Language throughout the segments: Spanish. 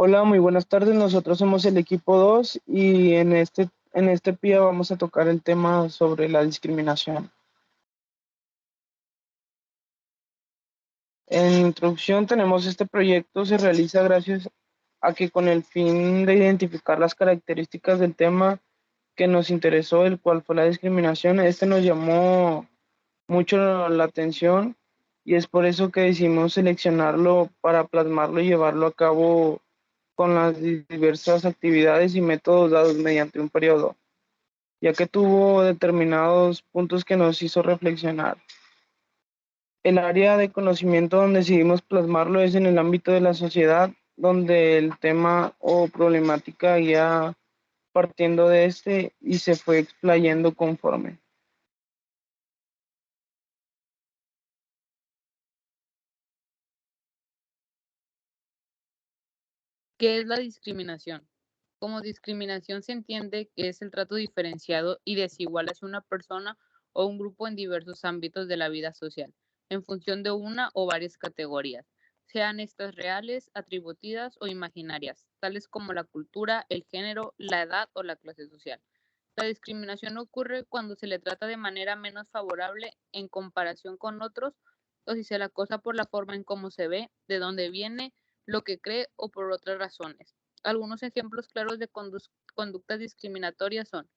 Hola, muy buenas tardes. Nosotros somos el equipo 2 y en este día vamos a tocar el tema sobre la discriminación. En introducción tenemos este proyecto, se realiza gracias a que con el fin de identificar las características del tema que nos interesó, el cual fue la discriminación, este nos llamó mucho la atención y es por eso que decidimos seleccionarlo para plasmarlo y llevarlo a cabo con las diversas actividades y métodos dados mediante un periodo, ya que tuvo determinados puntos que nos hizo reflexionar. El área de conocimiento donde decidimos plasmarlo es en el ámbito de la sociedad, donde el tema o problemática ya partiendo de este y se fue explayando conforme. ¿Qué es la discriminación? Como discriminación se entiende que es el trato diferenciado y desigual hacia una persona o un grupo en diversos ámbitos de la vida social, en función de una o varias categorías, sean estas reales, atribuidas o imaginarias, tales como la cultura, el género, la edad o la clase social. La discriminación ocurre cuando se le trata de manera menos favorable en comparación con otros o si se le acosa por la forma en cómo se ve, de dónde viene, lo que cree o por otras razones. Algunos ejemplos claros de conductas discriminatorias son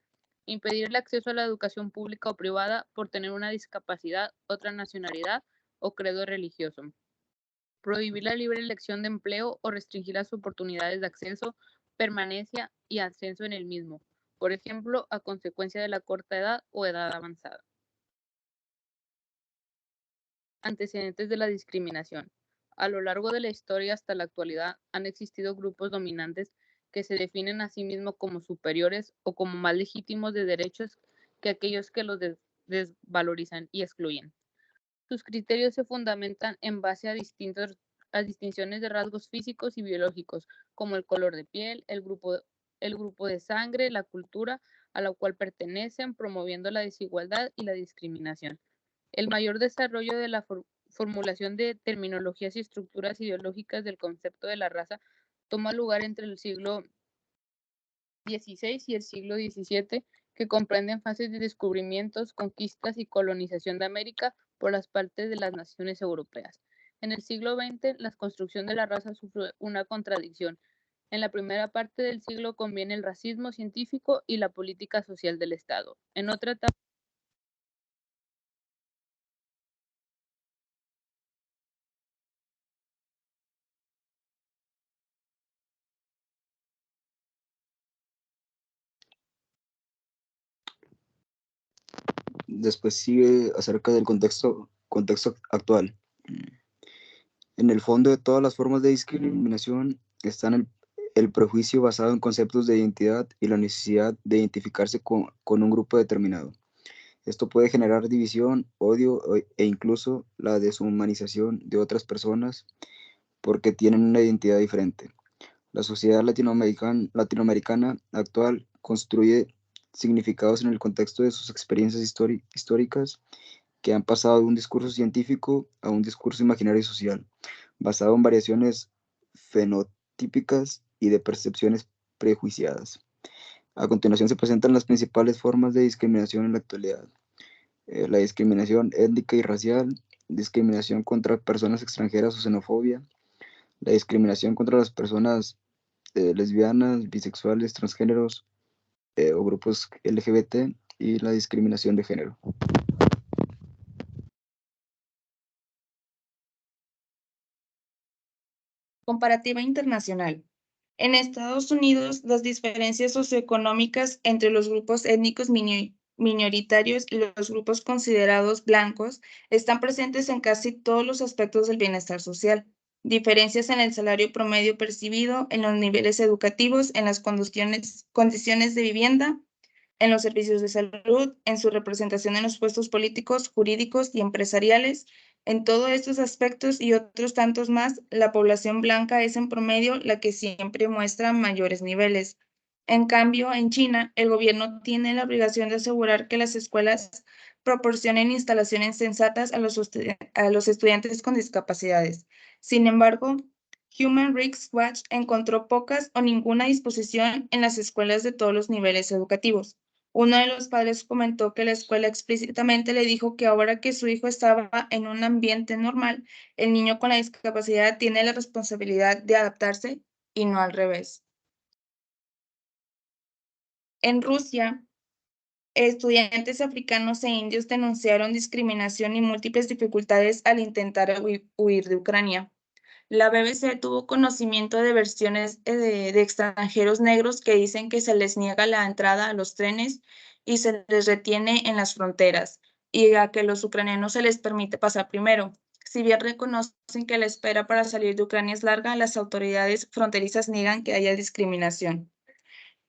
impedir el acceso a la educación pública o privada por tener una discapacidad, otra nacionalidad o credo religioso. Prohibir la libre elección de empleo o restringir las oportunidades de acceso, permanencia y ascenso en el mismo, por ejemplo, a consecuencia de la corta edad o edad avanzada. Antecedentes de la discriminación. A lo largo de la historia hasta la actualidad han existido grupos dominantes que se definen a sí mismos como superiores o como más legítimos de derechos que aquellos que los desvalorizan y excluyen. Sus criterios se fundamentan en base a distinciones de rasgos físicos y biológicos, como el color de piel, el grupo de sangre, la cultura a la cual pertenecen, promoviendo la desigualdad y la discriminación. El mayor desarrollo de la formulación de terminologías y estructuras ideológicas del concepto de la raza toma lugar entre el siglo XVI y el siglo XVII, que comprenden fases de descubrimientos, conquistas y colonización de América por las partes de las naciones europeas. En el siglo XX, la construcción de la raza sufre una contradicción. En la primera parte del siglo conviene el racismo científico y la política social del Estado. En otra etapa, Después sigue acerca del contexto actual. En el fondo de todas las formas de discriminación están el prejuicio basado en conceptos de identidad y la necesidad de identificarse con un grupo determinado. Esto puede generar división, odio e incluso la deshumanización de otras personas porque tienen una identidad diferente. La sociedad latinoamericana actual construye significados en el contexto de sus experiencias históricas que han pasado de un discurso científico a un discurso imaginario y social, basado en variaciones fenotípicas y de percepciones prejuiciadas. A continuación se presentan las principales formas de discriminación en la actualidad. La discriminación étnica y racial, discriminación contra personas extranjeras o xenofobia, la discriminación contra las personas lesbianas, bisexuales, transgéneros o grupos LGBT y la discriminación de género. Comparativa internacional. En Estados Unidos, las diferencias socioeconómicas entre los grupos étnicos minoritarios y los grupos considerados blancos están presentes en casi todos los aspectos del bienestar social. Diferencias en el salario promedio percibido, en los niveles educativos, en las condiciones de vivienda, en los servicios de salud, en su representación en los puestos políticos, jurídicos y empresariales. En todos estos aspectos y otros tantos más, la población blanca es en promedio la que siempre muestra mayores niveles. En cambio, en China, el gobierno tiene la obligación de asegurar que las escuelas proporcionen instalaciones sensatas a los estudiantes con discapacidades. Sin embargo, Human Rights Watch encontró pocas o ninguna disposición en las escuelas de todos los niveles educativos. Uno de los padres comentó que la escuela explícitamente le dijo que ahora que su hijo estaba en un ambiente normal, el niño con la discapacidad tiene la responsabilidad de adaptarse y no al revés. En Rusia, estudiantes africanos e indios denunciaron discriminación y múltiples dificultades al intentar huir de Ucrania. La BBC tuvo conocimiento de versiones de extranjeros negros que dicen que se les niega la entrada a los trenes y se les retiene en las fronteras, y a que los ucranianos se les permite pasar primero. Si bien reconocen que la espera para salir de Ucrania es larga, las autoridades fronterizas niegan que haya discriminación.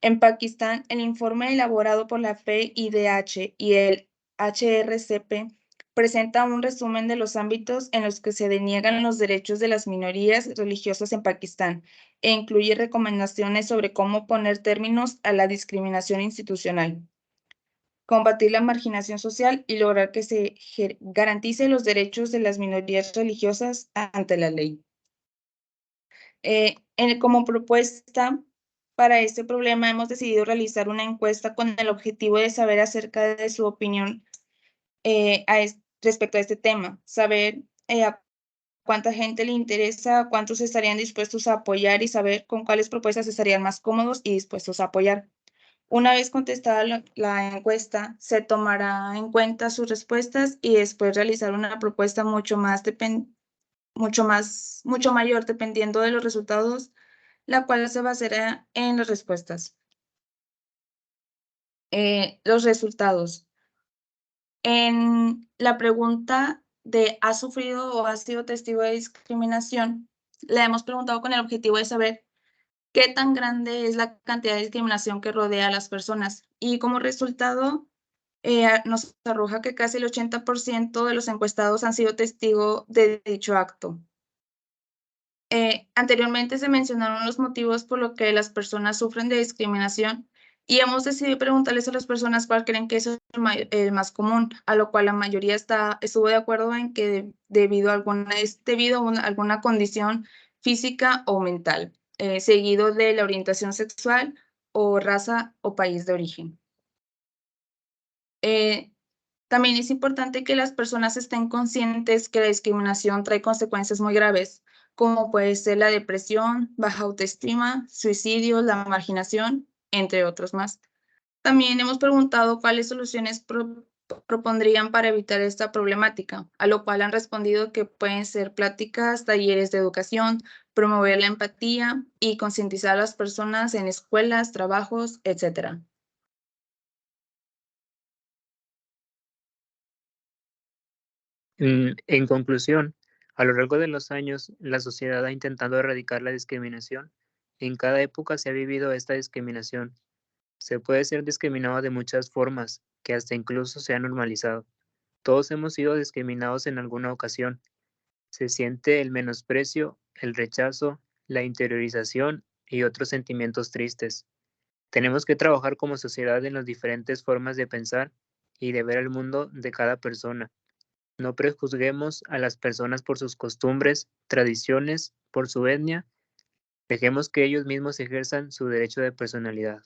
En Pakistán, el informe elaborado por la PIDH y el HRCP presenta un resumen de los ámbitos en los que se deniegan los derechos de las minorías religiosas en Pakistán e incluye recomendaciones sobre cómo poner términos a la discriminación institucional, combatir la marginación social y lograr que se garantice los derechos de las minorías religiosas ante la ley. Como propuesta para este problema, hemos decidido realizar una encuesta con el objetivo de saber acerca de su opinión respecto a este tema, saber a cuánta gente le interesa, cuántos estarían dispuestos a apoyar y saber con cuáles propuestas estarían más cómodos y dispuestos a apoyar. Una vez contestada la encuesta, se tomará en cuenta sus respuestas y después realizar una propuesta mucho mayor dependiendo de los resultados, la cual se basará en las respuestas. Los resultados. En la pregunta de ¿has sufrido o has sido testigo de discriminación? Le hemos preguntado con el objetivo de saber qué tan grande es la cantidad de discriminación que rodea a las personas. Y como resultado, nos arroja que casi el 80% de los encuestados han sido testigo de dicho acto. Anteriormente se mencionaron los motivos por los que las personas sufren de discriminación y hemos decidido preguntarles a las personas cuál creen que es el más común, a lo cual la mayoría estuvo de acuerdo en que debido a alguna condición física o mental, seguido de la orientación sexual o raza o país de origen. También es importante que las personas estén conscientes que la discriminación trae consecuencias muy graves, como puede ser la depresión, baja autoestima, suicidio, la marginación, entre otros más. También hemos preguntado cuáles soluciones propondrían para evitar esta problemática, a lo cual han respondido que pueden ser pláticas, talleres de educación, promover la empatía y concientizar a las personas en escuelas, trabajos, etc. En conclusión, a lo largo de los años, la sociedad ha intentado erradicar la discriminación. En cada época se ha vivido esta discriminación. Se puede ser discriminado de muchas formas, que hasta incluso se ha normalizado. Todos hemos sido discriminados en alguna ocasión. Se siente el menosprecio, el rechazo, la interiorización y otros sentimientos tristes. Tenemos que trabajar como sociedad en las diferentes formas de pensar y de ver el mundo de cada persona. No prejuzguemos a las personas por sus costumbres, tradiciones, por su etnia. Dejemos que ellos mismos ejerzan su derecho de personalidad.